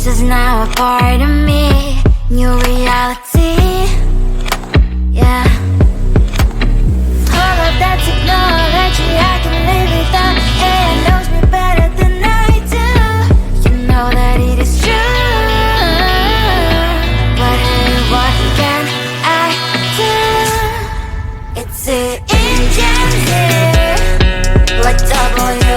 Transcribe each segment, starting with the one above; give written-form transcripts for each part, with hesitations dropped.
is now a part of me. New reality, yeah. All of that technology I can live without. AI knows me better than I do. You know that it is true. But hey, what can I do? It's the engines here, like WXYZ.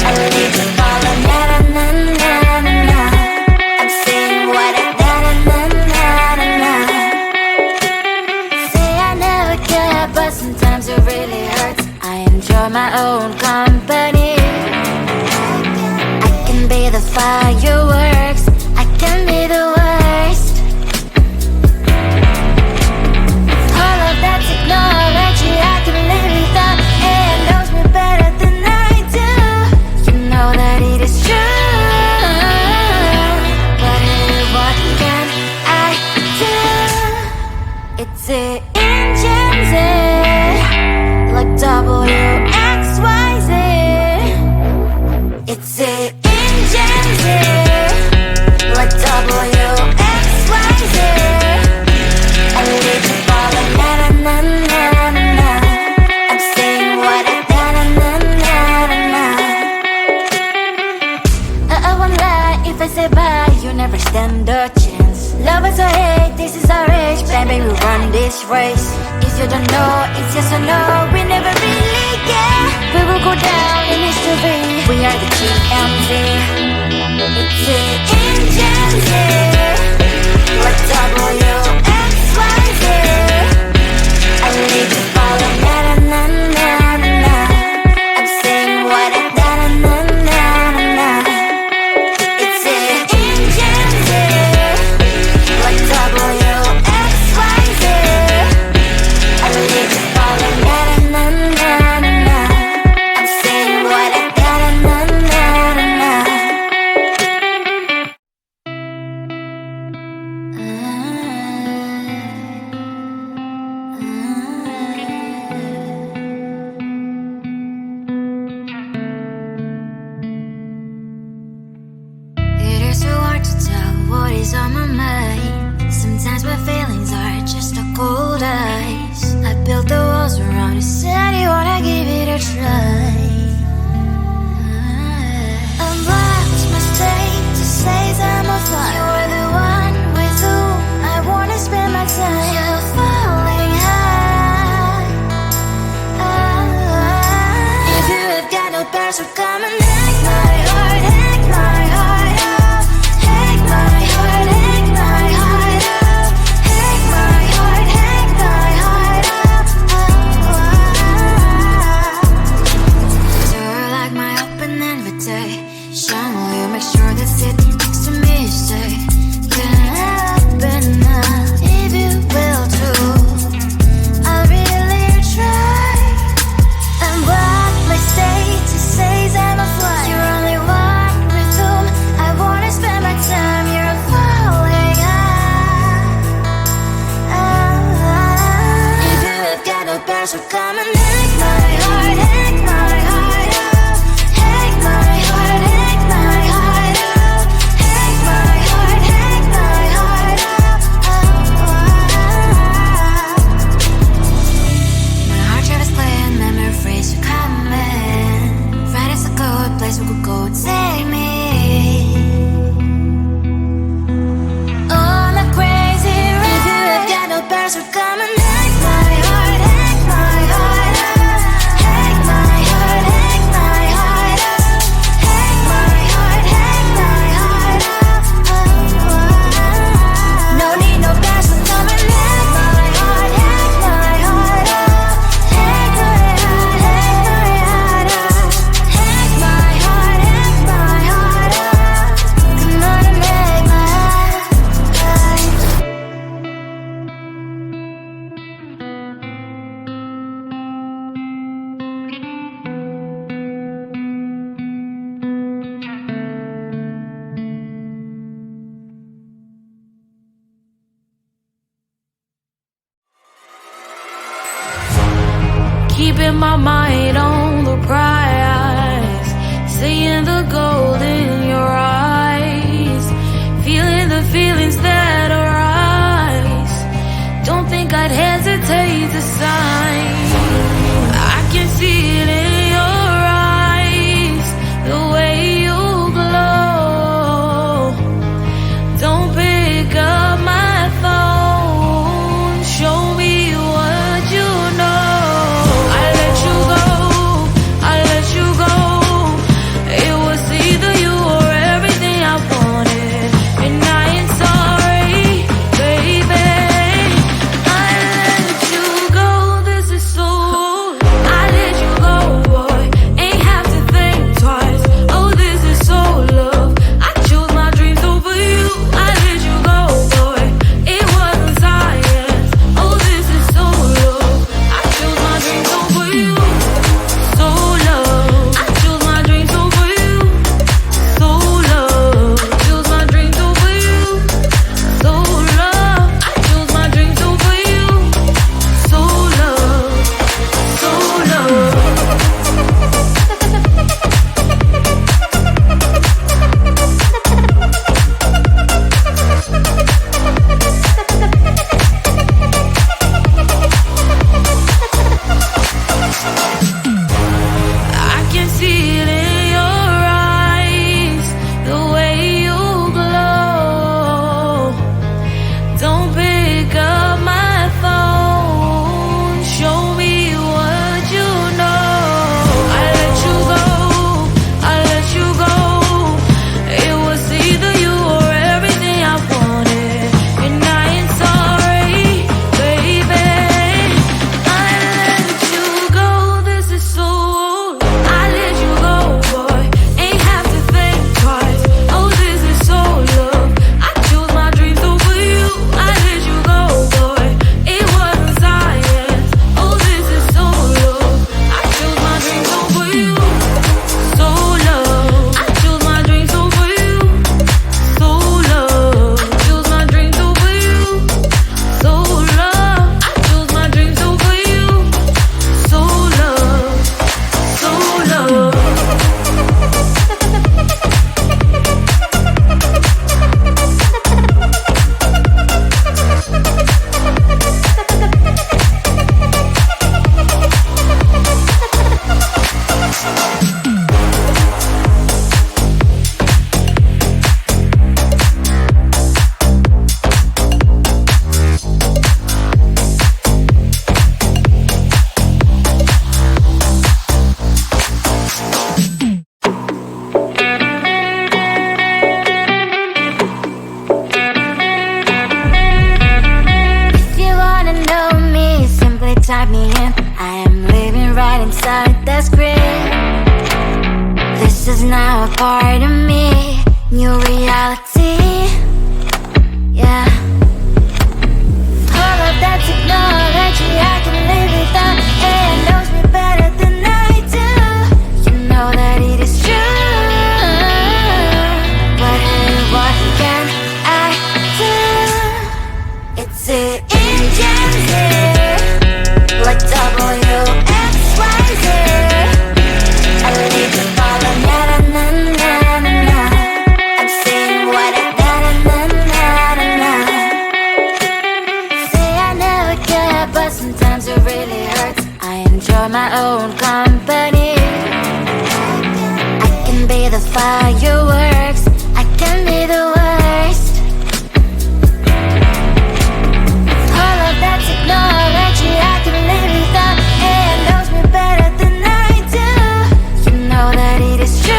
I need to follow, na-na-na-na-na-na. I'm saying what I na-na-na-na-na. Say I never care, but sometimes it really hurts. I enjoy my own company. I can be the fireworks, I can be the worst. All of that technology I can live without. AI knows me better than I do. You know that it is true. But hey, what can I do? It's the engines, like WXYZ. It's the engines, like WXYZ. I need to follow, na-na-na-na-na-na. I'm saying what I na-na-na-na-na. I won't lie if I say bye, you never stand a chance. Love is or hate, this is our age. Baby, we run this race. If you don't know, it's yes or no. We never really get. We will go down in history. We are the GMZ. It's the engines, like WXYZ. I need to follow, na-na-na-na-na-na. I'm saying what I na-na-na-na-na. It's the engines, like WXYZ. I need to follow, na-na-na-na-na-na. I'm saying what I na-na-na-na-na. It is so hard to tell what is on my mind. Sometimes my feelings are just a cold ice. I built the walls around you, said you wanna give it a try. Unlocked my state to say I'm a fly. You're the one with whom I wanna spend my time. You're falling high. If you have got no bears, so come and hack my heart, hack my heart out. Hack my heart, hack my heart out. Hack my heart, hack my heart out. You're like my open invitation. Will you make sure that sitting next to me is safe? Can happen now, if you will too. I'll really try. And what my status says I'm a fly. You're only one with whom I wanna spend my time. You're falling high. If you have got no bears, so come and hack my heart, hack my heart out. Hack my heart, hack my heart out. Hack my heart, hack my heart out. My heart travels playing memories are coming. Right as a good place we could go and take me. On a crazy ride. If you have got no bears, so come and hack my heart, hack my heart out. Hack my heart, hack my heart out. Hack my heart, hack my heart out. No need no bears, so come and hack my heart, hack my heart out. Hack my heart, hack my heart out. Hack my heart, hack my heart out. Come on and make my heart. Keeping my mind on the prize, seeing the gold in time. I can see it in your eyes, the way you glow. Don't pick up my phone, show me what you know. I let you go, I let you go. It was either you or everything I wanted, and I ain't sorry, baby. I let you go, this is so. I let you go, boy, ain't have to think twice. Oh, this is so love. I chose my dreams over you. I let you go, boy, it wasn't science. Oh, this is so love. I chose my dreams over you. So love. I chose my dreams over you. So love. Chose my dreams over you. So love. I chose my dreams over you. So love. So love. I can see it in your eyes, the way you glow. Don't pick up my phone, show me what you know. I let you go, I let you go. It was either you or everything I wanted, and I ain't sorry, baby. I let you go, this is so. I let you go, boy, ain't have to think twice. Oh, this is so love. I chose my dreams over you. I let you go, boy, it wasn't science. Oh, this is so love. I chose my dreams over you. So love. I chose my dreams over you. So love. Chose my dreams over you. So love. I chose my dreams over you. So love. So love. If you wanna know me, simply type me in. I am living right inside the screen. This is now a part of me, new reality. Yeah. All of that technology I can live without. It knows me better than I do. You know that it is true. But hey, what can I do? It's the engines here, like WXYZ. I leave the ball on na na na na na na. I'm saying what I na na na na na na. Say I never care, but sometimes it really hurts. I enjoy my own company. I can be the fireworks, I can be the worst. All of that technology I can live without. It knows me better than I do. You know that it is true.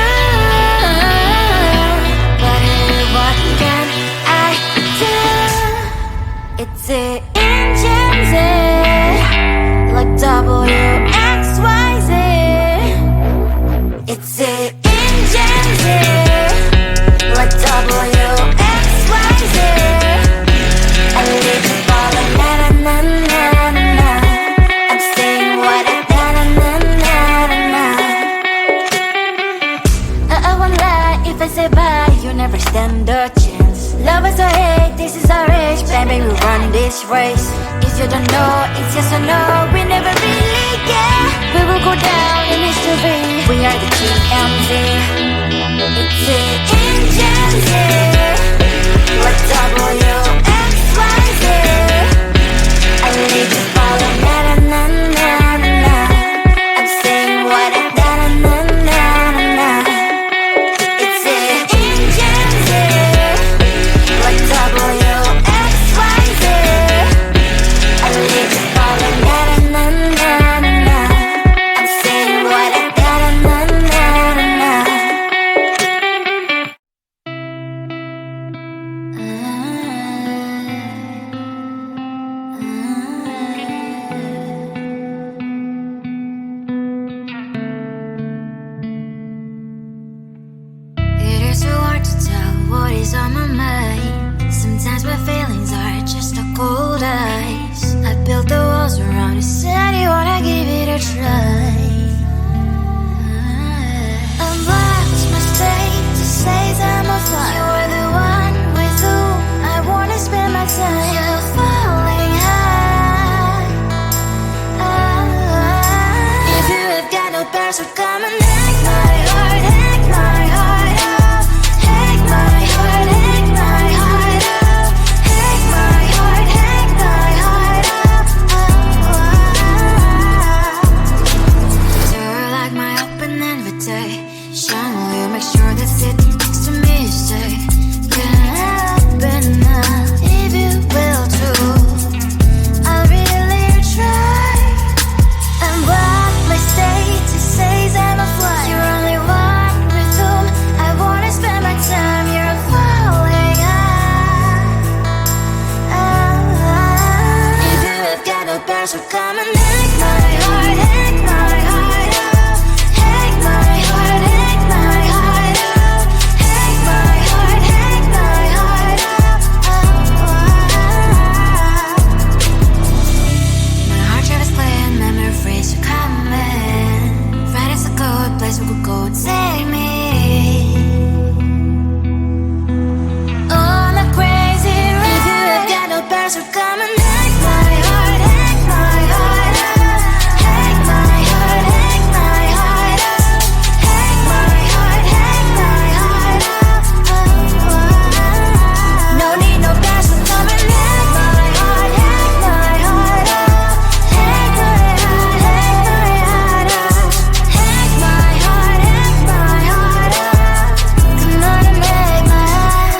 But hey, what can I do? It's the engines, like WXYZ. It's the engines, like WXYZ. I live the ball on na na na na na na. I'm saying what I na na na na na na. I won't lie if I say bye, you never stand a chance. Love is or hate, this is our age, baby, we run this race. If you don't know, it's yes or no, we never really care. We will go down in history, we are the GMZ. It's the engines here, like WXYZ. I need to follow na na na what is on my mind. Sometimes my feelings are just a cold ice. I built the walls around you, said you wanna give it a try. I'm lost, my state to say I'm a fly. You're the one with whom I wanna spend my time. You're falling high. If you have got no bears, so come and hack my heart, hack my heart out. Hack my heart, hack my heart out. Hack my heart, hack my heart out. You're like my open invitation. Will you make sure that sitting next to me is safe? Can open up if you will too. I'll really try. And what my state to say I'm a fly. You're only one with whom I wanna spend my time. You're falling high. If you have got no bears, so come and hack my heart, hack my heart out. Hack my heart, hack my heart out. Hack my heart, hack my heart out. My heart travels clear, memories are coming. Right is a good place we could go and take me. On a crazy ride. If you have got no bears, so come and hack my heart, hack my heart out. Hack my heart, hack my heart out. Hack my heart, hack my heart out. No need no bears, so come and hack my heart, hack my heart out. Hack my heart, hack my heart out. Hack my heart, hack my heart out. Come on and make my heart.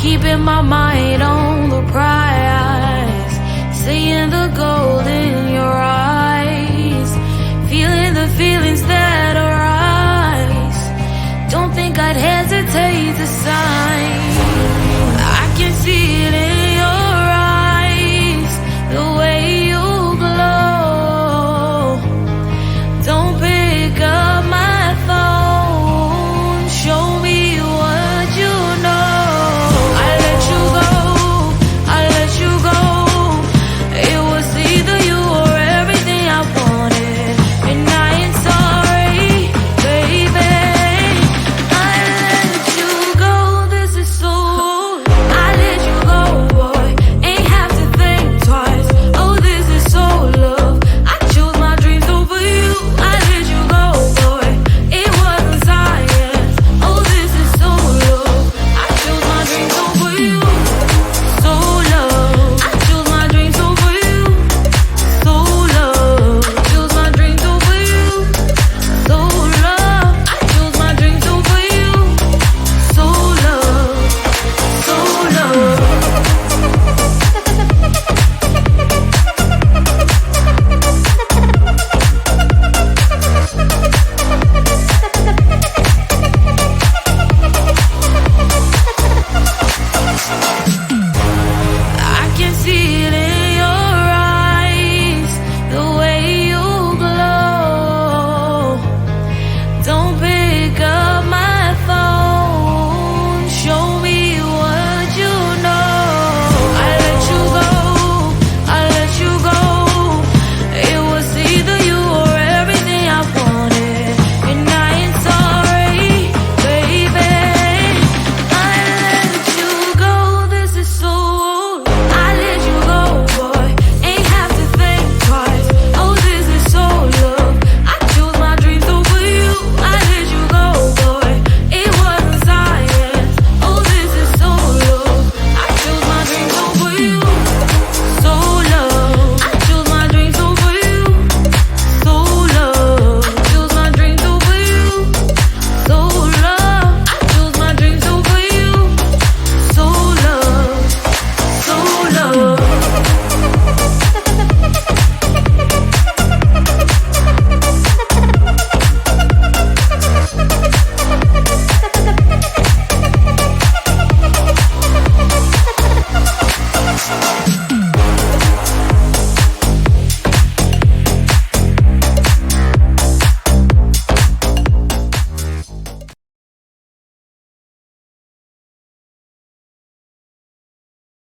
Keeping my mind on the prize, seeing the gold in your eyes, feeling the feelings that arise. Don't think I'd hesitate to sign.